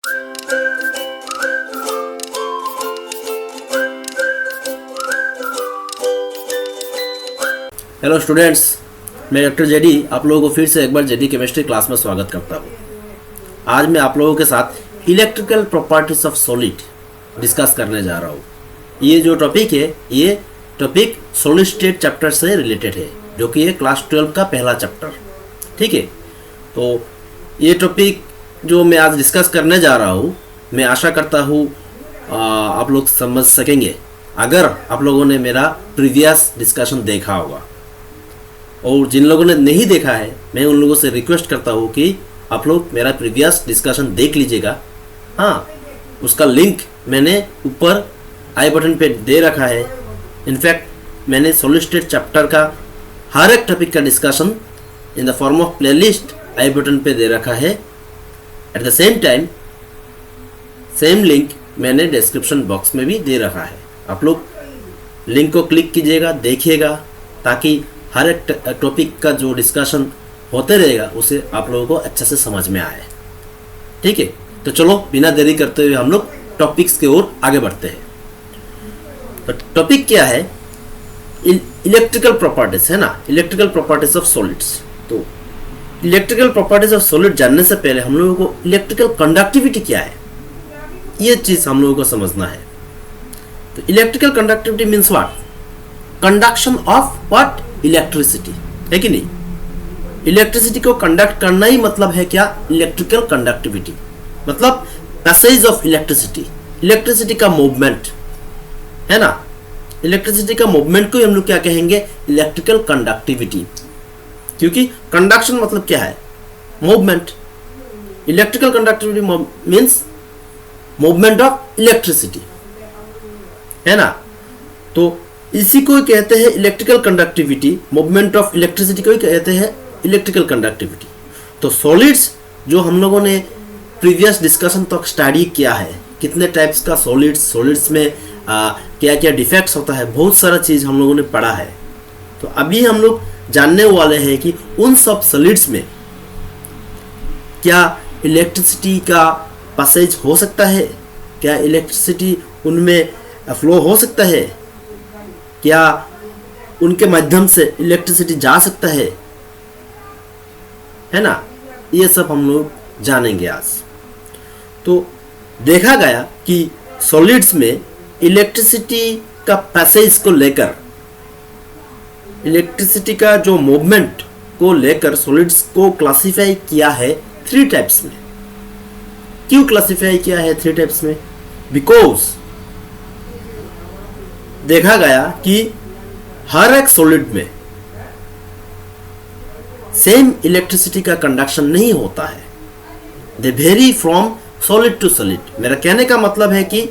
Hello students, मैं doctor JD आप लोगों को फिर से एक बार जेडी केमिस्ट्री क्लास में स्वागत करता हूँ। आज मैं आप लोगों के साथ electrical properties of solid discuss करने जा रहा हूँ। ये जो टॉपिक है, ये टॉपिक सॉलिड स्टेट चैप्टर से रिलेटेड है, जो कि है क्लास 12 का पहला चैप्टर। ठीक है, तो ये टॉपिक जो मैं आज डिस्कस करने जा रहा हूँ, मैं आशा करता हूँ आप लोग समझ सकेंगे अगर आप लोगों ने मेरा प्रीवियस डिस्कशन देखा होगा। और जिन लोगों ने नहीं देखा है, मैं उन लोगों से रिक्वेस्ट करता हूँ कि आप लोग मेरा प्रीवियस डिस्कशन देख लीजिएगा। हाँ, उसका लिंक मैंने ऊपर आई बटन पे दे रखा है। इनफैक्ट मैंने सॉलिड स्टेट चैप्टर का हर एक टॉपिक का discussion in the form of playlist I button पे दे रखा है। At the same time same link मैंने डिस्क्रिप्शन बॉक्स में भी दे रखा है। आप लोग लिंक को क्लिक कीजिएगा, देखिएगा, ताकि हर एक टॉपिक का जो डिस्कशन होते रहेगा उसे आप लोगों को अच्छे से समझ में आए। ठीक है, तो चलो बिना देरी करते हुए हम लोग टॉपिक्स की ओर आगे बढ़ते हैं। तो टॉपिक क्या है? इलेक्ट्रिकल प्रॉपर्टीज है ना, इलेक्ट्रिकल प्रॉपर्टीज ऑफ सॉलिड्स। तो इलेक्ट्रिकल प्रॉपर्टीज ऑफ सॉलिड जानने से पहले हम लोगों को इलेक्ट्रिकल कंडक्टिविटी क्या है, ये चीज हम लोगों को समझना है। तो electrical conductivity means what? Conduction of what? Electricity, है कि नहीं? इलेक्ट्रिसिटी को कंडक्ट करना ही मतलब है क्या? इलेक्ट्रिकल कंडक्टिविटी मतलब पैसेज ऑफ इलेक्ट्रिसिटी, इलेक्ट्रिसिटी का मूवमेंट, है ना। इलेक्ट्रिसिटी का मूवमेंट को हम लोग क्या कहेंगे? Electrical conductivity. क्योंकि कंडक्शन मतलब क्या है? Movement. Electrical conductivity means movement of electricity, है ना। तो इसी को कहते हैं electrical conductivity. Movement of electricity को ही कहते हैं इलेक्ट्रिकल कंडक्टिविटी। तो सॉलिड्स जो हम लोगों ने प्रीवियस डिस्कशन तक स्टडी किया है, कितने टाइप्स का सॉलिड्स में क्या क्या डिफेक्ट्स होता है, बहुत सारा चीज़ हम लोगों ने पढ़ा है। तो अभी हम लोग जानने वाले हैं कि उन सब सॉलिड्स में क्या इलेक्ट्रिसिटी का पैसेज हो सकता है, क्या इलेक्ट्रिसिटी उनमें फ्लो हो सकता है, क्या उनके माध्यम से इलेक्ट्रिसिटी जा सकता है ना। ये सब हम लोग जानेंगे आज। तो देखा गया कि सॉलिड्स में इलेक्ट्रिसिटी का पैसेज को लेकर, इलेक्ट्रिसिटी का जो मूवमेंट को लेकर सॉलिड्स को क्लासिफाई किया है 3 टाइप्स में। क्यों क्लासिफाई किया है 3 टाइप्स में? बिकॉज देखा गया कि हर एक सॉलिड में सेम इलेक्ट्रिसिटी का कंडक्शन नहीं होता है। They vary from solid to solid. मेरा कहने का मतलब है कि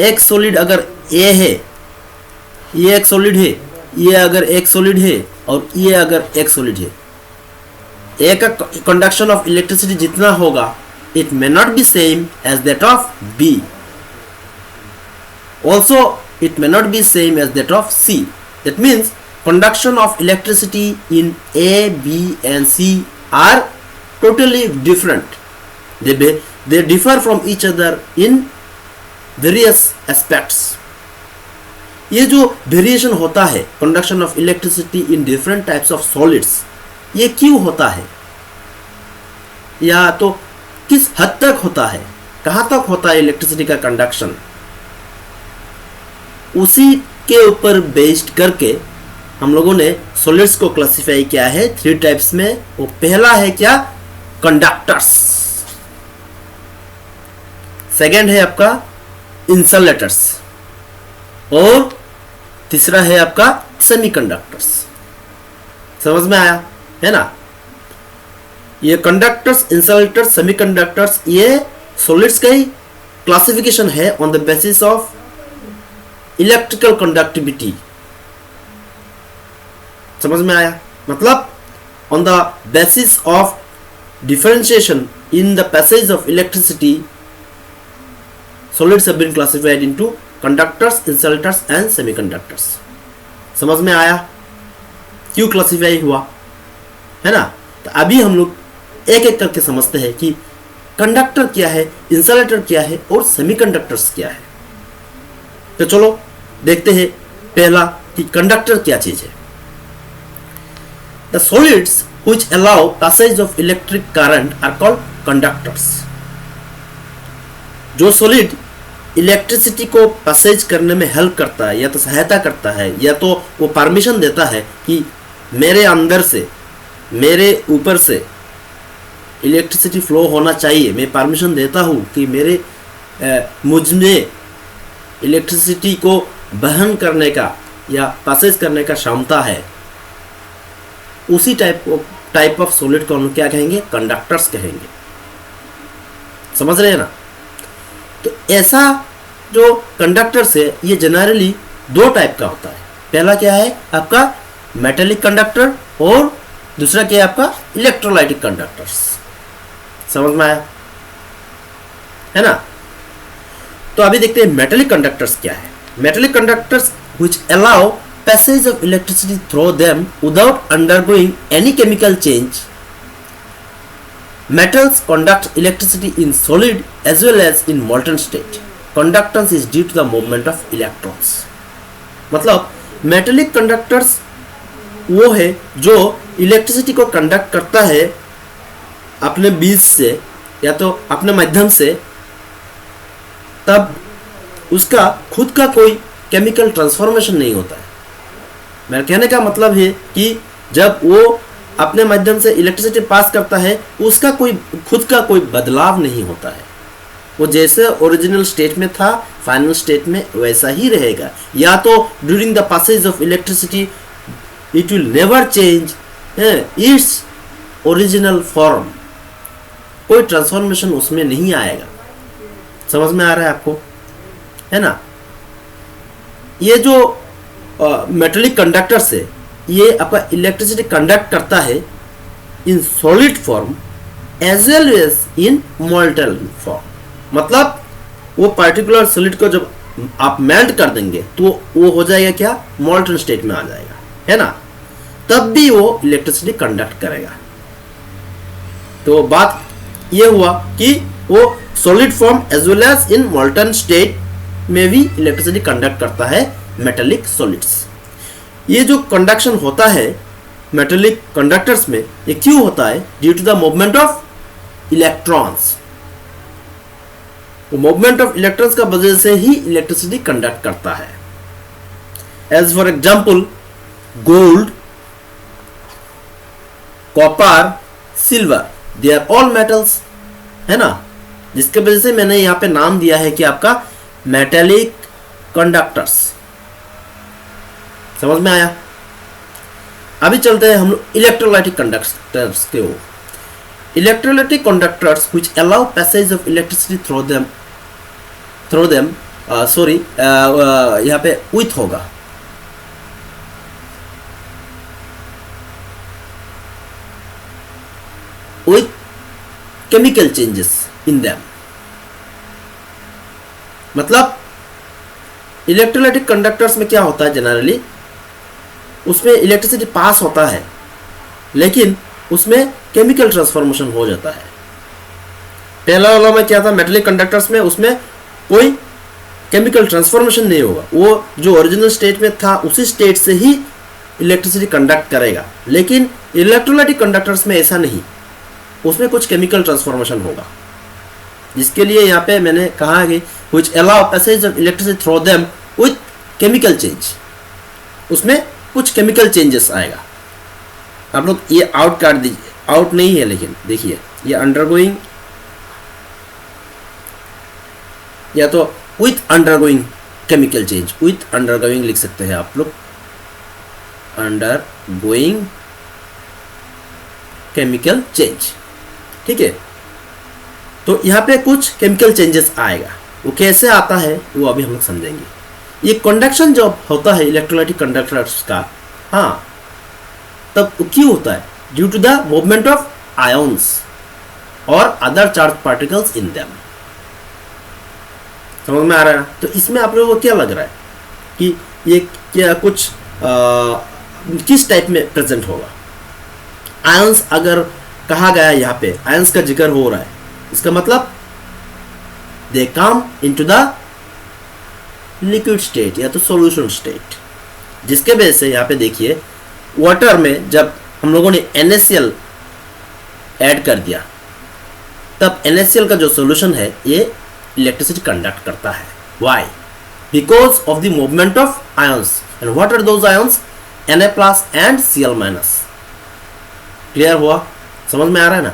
एक सॉलिड अगर ए है, ये एक सॉलिड है, ये अगर एक सॉलिड है और ये अगर एक सॉलिड है, ए का कंडक्शन ऑफ इलेक्ट्रिसिटी जितना होगा, it may not be same as that of B. Also it may not be same as that of C. That means conduction of electricity in A, B and C are totally different. They differ from each other in various aspects. ये जो variation होता है conduction of electricity in different types of solids, ये क्यों होता है, या तो किस हद तक होता है, कहाँ तक होता है इलेक्ट्रिसिटी का कंडक्शन, उसी के ऊपर बेस्ड करके हम लोगों ने सॉलिड्स को क्लासिफाई किया है 3 टाइप्स में। वो पहला है क्या? कंडक्टर्स। सेकंड है आपका इंसुलेटर्स, और तीसरा है आपका सेमीकंडक्टर्स। समझ में आया, है ना। ये कंडक्टर्स, इंसुलेटर्स, सेमीकंडक्टर्स, ये सॉलिड्स का ही क्लासिफिकेशन है on the basis of electrical conductivity. समझ में आया? मतलब on the basis of differentiation in the passage of electricity, solids have been classified into conductors, insulators and semiconductors. समझ में आया क्यों क्लासिफाई हुआ, है ना। तो अभी हम लोग एक एक करके समझते हैं कि कंडक्टर क्या है, इंसुलेटर क्या है और सेमीकंडक्टर्स क्या है। तो चलो देखते हैं पहला कि कंडक्टर क्या चीज है। The solids which allow passage of electric current are called conductors। जो सॉलिड इलेक्ट्रिसिटी को पैसेज करने में हेल्प करता है या तो सहायता करता है या तो वो परमिशन देता है कि मेरे अंदर से, मेरे ऊपर से इलेक्ट्रिसिटी फ्लो होना चाहिए, मैं परमिशन देता हूँ कि मुझ में इलेक्ट्रिसिटी को वहन करने का या पैसेज करने का क्षमता है, उसी टाइप ऑफ सॉलिड को हम क्या कहेंगे, कंडक्टर्स कहेंगे। समझ रहे हैं ना। तो ऐसा जो कंडक्टर्स है ये जनरली दो टाइप का होता है। पहला क्या है आपका मेटेलिक कंडक्टर और दूसरा क्या है आपका इलेक्ट्रोलाइटिक कंडक्टर्स। समझ में आया है ना। तो अभी देखते हैं मेटेलिक कंडक्टर्स क्या है। Metallic conductors which allow passage of electricity through them without undergoing any chemical change. Metals conduct electricity in solid as well as in molten state. Conductance is due to the movement of electrons. मतलब metallic conductors वो है जो electricity को conduct करता है अपने बीज से या तो अपने माध्यम से, तब उसका खुद का कोई केमिकल ट्रांसफॉर्मेशन नहीं होता है। मेरा कहने का मतलब है कि जब वो अपने माध्यम से इलेक्ट्रिसिटी पास करता है उसका कोई खुद का कोई बदलाव नहीं होता है। वो जैसे ओरिजिनल स्टेट में था फाइनल स्टेट में वैसा ही रहेगा। या तो during the passage of electricity it will never change its original form, कोई ट्रांसफॉर्मेशन उसमें नहीं आएगा। समझ में आ रहा है आपको, है ना। ये जो मेटेलिक कंडक्टर्स है ये आपका इलेक्ट्रिसिटी कंडक्ट करता है in solid form as well as in molten form. मतलब वो पर्टिकुलर सॉलिड को जब आप मेल्ट कर देंगे तो वो हो जाएगा क्या, मोल्टन स्टेट में आ जाएगा, है ना। तब भी वो इलेक्ट्रिसिटी कंडक्ट करेगा। तो बात ये हुआ कि वो solid form as well as in molten state में भी इलेक्ट्रिसिटी कंडक्ट करता है मेटेलिक सॉलिड्स। ये जो कंडक्शन होता है मेटेलिक कंडक्टर्स में ये क्यों होता है, due to the movement of electrons. वो मूवमेंट ऑफ इलेक्ट्रॉन्स का वजह से ही इलेक्ट्रिसिटी कंडक्ट करता है। As for example gold, copper, silver, they are all metals, है ना। जिसके वजह से मैंने यहाँ पे नाम दिया है कि आपका मेटेलिक कंडक्टर्स। समझ में आया। अभी चलते हैं हम लोग इलेक्ट्रोलाइटिक कंडक्टर्स के ओर। Electrolytic conductors which allow passage of electricity through them यहाँ पे with होगा, with chemical changes in them। मतलब इलेक्ट्रोलाइटिक कंडक्टर्स में क्या होता है, जनरली उसमें इलेक्ट्रिसिटी पास होता है लेकिन उसमें केमिकल ट्रांसफॉर्मेशन हो जाता है। पहला वाला में क्या था, मेटेलिक कंडक्टर्स में उसमें कोई केमिकल ट्रांसफॉर्मेशन नहीं होगा, वो जो ओरिजिनल स्टेट में था उसी स्टेट से ही इलेक्ट्रिसिटी कंडक्ट करेगा। लेकिन इलेक्ट्रोलाइटिक कंडक्टर्स में ऐसा नहीं, उसमें कुछ केमिकल ट्रांसफॉर्मेशन होगा, जिसके लिए यहाँ पे मैंने कहा कि which allow passage of electricity through them with chemical change। उसमें कुछ केमिकल चेंजेस आएगा। आप लोग ये आउट काट दीजिए, आउट नहीं है लेकिन देखिए ये अंडरगोइंग या तो with undergoing chemical change, with undergoing लिख सकते हैं आप लोग, अंडरगोइंग केमिकल चेंज। ठीक है, तो यहाँ पे कुछ केमिकल चेंजेस आएगा। वो कैसे आता है वो अभी हम लोग समझेंगे। ये कंडक्शन जो होता है इलेक्ट्रोलाइटिक कंडक्टर्स का, हाँ, तब क्यों होता है, due to the movement of ions और other charge particles in them. समझ में आ रहा है। तो इसमें आप लोगों को क्या लग रहा है कि ये क्या कुछ किस टाइप में प्रेजेंट होगा। आयंस अगर कहा गया है, यहाँ पे आयंस का जिक्र हो रहा है, इसका मतलब they come into the liquid state या तो सॉल्यूशन स्टेट, जिसके वजह से यहाँ पे देखिए वाटर में जब हम लोगों ने NaCl ऐड कर दिया तब NaCl का जो सॉल्यूशन है ये इलेक्ट्रिसिटी कंडक्ट करता है। Why? Because of the movement of ions. And what are those ions? Na plus and Cl minus. Clear हुआ? समझ में आ रहा है ना?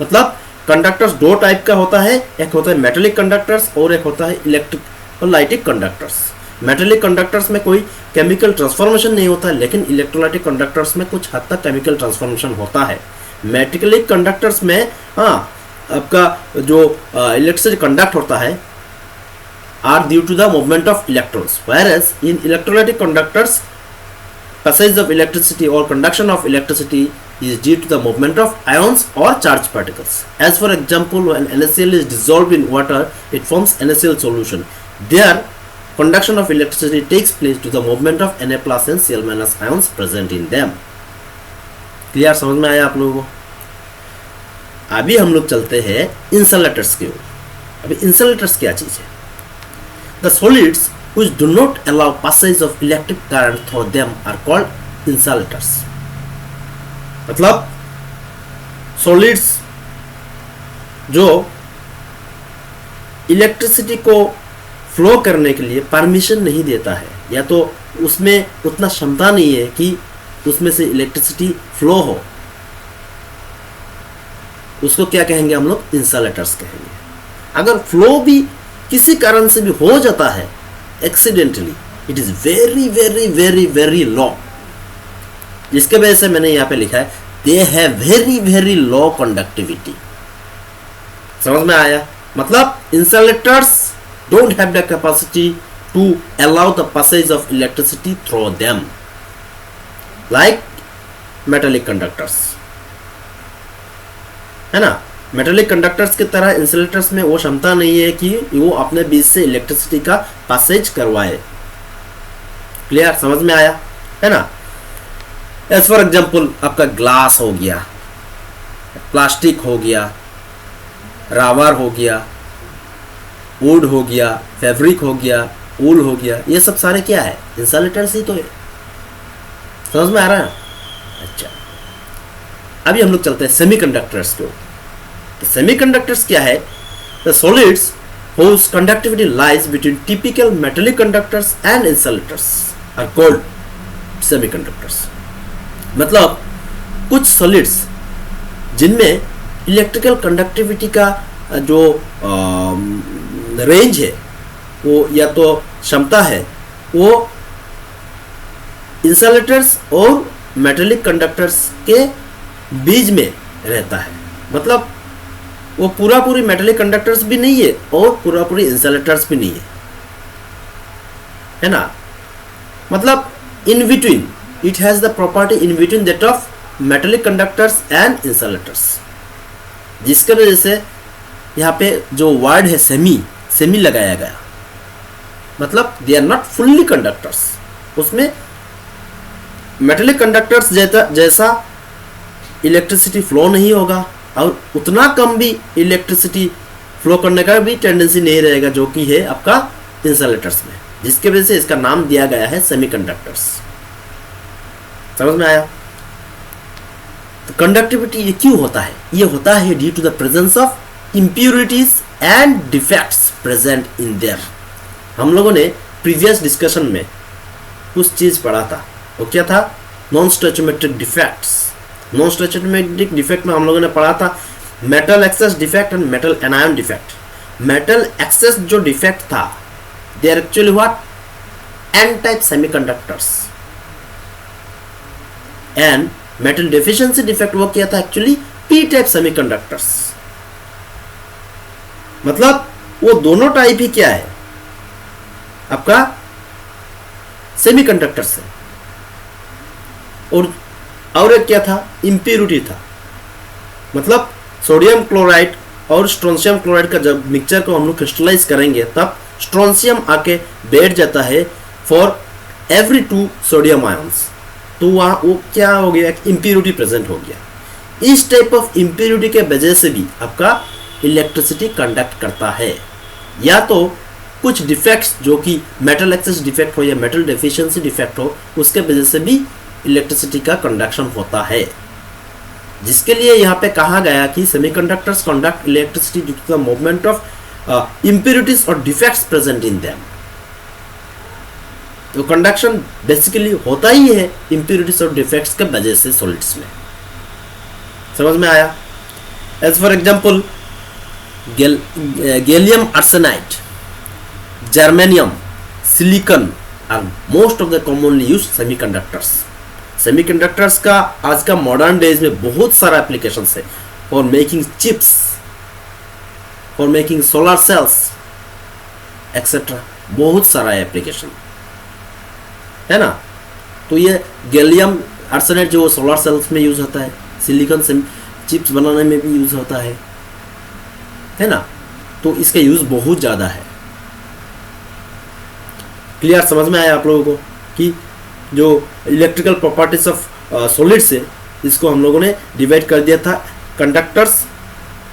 मतलब कंडक्टर्स दो टाइप का होता है, एक होता है मेटेलिक कंडक्टर्स और एक होता है इलेक्ट्रिक और लाइटिक कंडक्टर्स। मेटेलिक कंडक्टर्स में कोई केमिकल ट्रांसफॉर्मेशन नहीं होता है, लेकिन इलेक्ट्रोलाइटिक कंडक्टर्स में कुछ हद तक केमिकल ट्रांसफॉर्मेशन होता है। मेटेलिक कंडक्टर्स में आपका जो इलेक्ट्रिसिटी कंडक्ट होता है are due to the movement of electrons, whereas in electrolytic conductors passage of electricity or conduction of electricity is due to the movement of ions or charged particles. As for example, when NaCl is dissolved in water, it forms NaCl solution. There, conduction of electricity takes place to the movement of Na plus and Cl minus ions present in them. Clear? समझ में आया आप लोगों को? अभी हम लोग चलते हैं इंसुलेटर्स की ओर। अभी इंसुलेटर्स क्या चीज है? The solids which do not allow passage of electric current through them are called insulators. मतलब सॉलिड्स जो इलेक्ट्रिसिटी को फ्लो करने के लिए परमिशन नहीं देता है, या तो उसमें उतना क्षमता नहीं है कि उसमें से इलेक्ट्रिसिटी फ्लो हो, उसको क्या कहेंगे हम लोग? इंसुलेटर्स कहेंगे। अगर फ्लो भी किसी कारण से भी हो जाता है accidentally, it is very very very very low, जिसके वजह से मैंने यहाँ पे लिखा है they have very very low conductivity. समझ में आया? मतलब insulators don't have the capacity to allow the passage of electricity through them like metallic conductors, है ना? मेटेलिक कंडक्टर्स की तरह इंसुलेटर्स में वो क्षमता नहीं है कि वो अपने बीच से इलेक्ट्रिसिटी का पैसेज करवाए। क्लियर? समझ में आया? है ना? एज फॉर एग्जाम्पल आपका ग्लास हो गया, प्लास्टिक हो गया, राबर हो गया, वुड हो गया, फैब्रिक हो गया, वूल हो गया, ये सब सारे क्या है? इंसुलेटर्स ही तो है। समझ में आ रहा है? अच्छा, अभी हम लोग चलते हैं सेमीकंडक्टर्स को। सेमीकंडक्टर्स क्या है? The solids whose conductivity lies between typical metallic conductors and insulators are called semiconductors. मतलब कुछ सॉलिड्स जिनमें इलेक्ट्रिकल कंडक्टिविटी का जो रेंज है, वो या तो क्षमता है, वो इंसुलेटर्स और मेटेलिक कंडक्टर्स के बीच में रहता है। मतलब वो पूरा पूरी मेटेलिक कंडक्टर्स भी नहीं है और पूरा पूरी इंसुलेटर्स भी नहीं है ना? मतलब in between, it has the property in between that of metallic conductors and insulators, जिसके वजह से यहाँ पे जो वर्ड है सेमी लगाया गया। मतलब they are not fully conductors, उसमें मेटेलिक कंडक्टर्स जैसा इलेक्ट्रिसिटी फ्लो नहीं होगा और उतना कम भी इलेक्ट्रिसिटी फ्लो करने का भी टेंडेंसी नहीं रहेगा जो कि है आपका इंसुलेटर्स में, जिसके वजह से इसका नाम दिया गया है सेमीकंडक्टर्स। समझ में आया? तो कंडक्टिविटी ये क्यों होता है? ये होता है due to the presence of impurities and defects present in there. हम लोगों ने प्रीवियस डिस्कशन में कुछ चीज पढ़ा था, वो क्या था? Non stoichiometric defects. Non stoichiometric defect में हम लोगों ने पढ़ा था metal excess defect and metal anion defect. Metal excess जो डिफेक्ट था, they are actually what? N type semiconductors. And metal deficiency defect वो क्या था? Actually P type semiconductors. मतलब वो दोनों टाइप ही क्या है आपका? सेमीकंडक्टर्स है। और एक क्या था? इम्प्योरिटी था। मतलब सोडियम क्लोराइड और स्ट्रोंशियम क्लोराइड का जब मिक्सचर को हम लोग क्रिस्टलाइज करेंगे तब स्ट्रोंशियम आके बैठ जाता है फॉर एवरी 2 सोडियम आयंस, तो वहाँ वो क्या हो गया? इम्प्योरिटी प्रेजेंट हो गया। इस टाइप ऑफ इम्प्योरिटी के वजह से भी आपका इलेक्ट्रिसिटी कंडक्ट करता है, या तो कुछ डिफेक्ट्स जो कि मेटल एक्सेस डिफेक्ट हो या मेटल डेफिशिएंसी डिफेक्ट हो, उसके वजह से भी इलेक्ट्रिसिटी का कंडक्शन होता है, जिसके लिए यहाँ पे कहा गया कि semiconductors conduct electricity due to the movement of impurities और डिफेक्ट्स प्रेजेंट इन देम। तो कंडक्शन बेसिकली होता ही है इम्प्योरिटीज और डिफेक्ट्स के वजह से सॉलिड्स में। समझ में आया? As for example gallium arsenide, germanium, silicon are most of the commonly used semiconductors. Semiconductors का आज का मॉडर्न डेज में बहुत सारा एप्लीकेशंस है, for making chips, for making solar cells etcetera, बहुत सारा एप्लीकेशन है ना। तो ये गैलियम आर्सेनाइड जो सोलर सेल्स में यूज होता है, सिलिकॉन से चिप्स बनाने में भी यूज होता है ना। तो इसका यूज बहुत ज़्यादा है। क्लियर? समझ में आया आप लोगों को कि जो इलेक्ट्रिकल प्रॉपर्टीज ऑफ सॉलिड्स है, इसको हम लोगों ने डिवाइड कर दिया था कंडक्टर्स,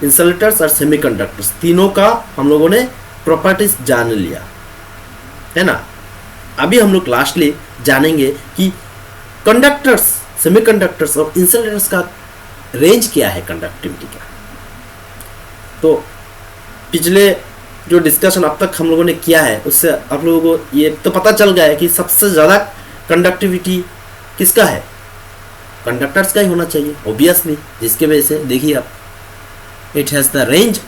इंसुलेटर्स और सेमीकंडक्टर्स, तीनों का हम लोगों ने प्रॉपर्टीज जान लिया है ना। अभी हम लोग लास्टली जानेंगे कि कंडक्टर्स, सेमीकंडक्टर्स और इंसुलेटर्स का रेंज क्या है कंडक्टिविटी का। तो पिछले जो डिस्कशन अब तक हम लोगों ने किया है उससे आप लोगों को ये तो पता चल गया है कि सबसे ज़्यादा कंडक्टिविटी किसका है, कंडक्टर्स का ही होना चाहिए ऑब्वियसली, जिसके वजह से देखिए आप, it has the range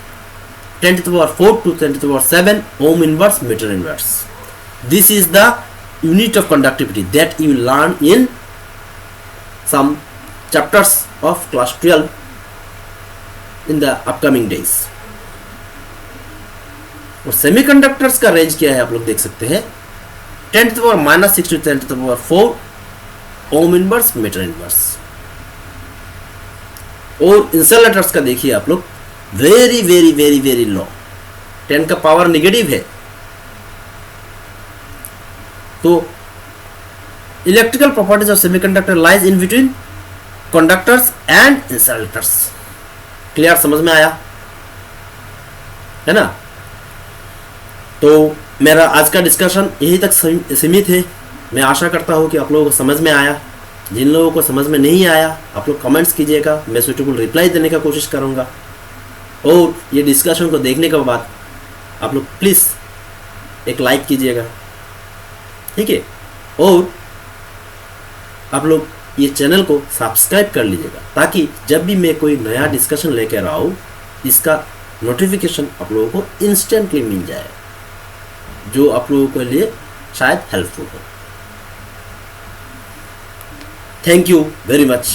10⁴ to 10⁷ ohm inverse metre inverse. This is the unit of conductivity that you learn in some chapters of class 12 in the upcoming days. और सेमीकंडक्टर्स का रेंज क्या है आप लोग देख सकते हैं, 10⁻⁻⁶ to 10⁴ ohm inverse metre inverse. और इंसुलेटर्स का देखिए आप लोग, very very very very low, 10 का पावर नेगेटिव है। तो electrical properties of semiconductor lies in between conductors and insulators. Clear? समझ में आया है ना। तो मेरा आज का डिस्कशन यही तक सीमित है। मैं आशा करता हूँ कि आप लोगों को समझ में आया। जिन लोगों को समझ में नहीं आया आप लोग कमेंट्स कीजिएगा, मैं सूटेबल रिप्लाई देने का कोशिश करूँगा। और ये डिस्कशन को देखने के बाद आप लोग प्लीज़ एक लाइक कीजिएगा, ठीक है। और आप लोग ये चैनल को सब्सक्राइब कर लीजिएगा, ताकि जब भी मैं कोई नया डिस्कशन लेकर आऊँ इसका नोटिफिकेशन आप लोगों को इंस्टेंटली मिल जाए, जो आप लोगों के लिए शायद हेल्पफुल हो। Thank you very much.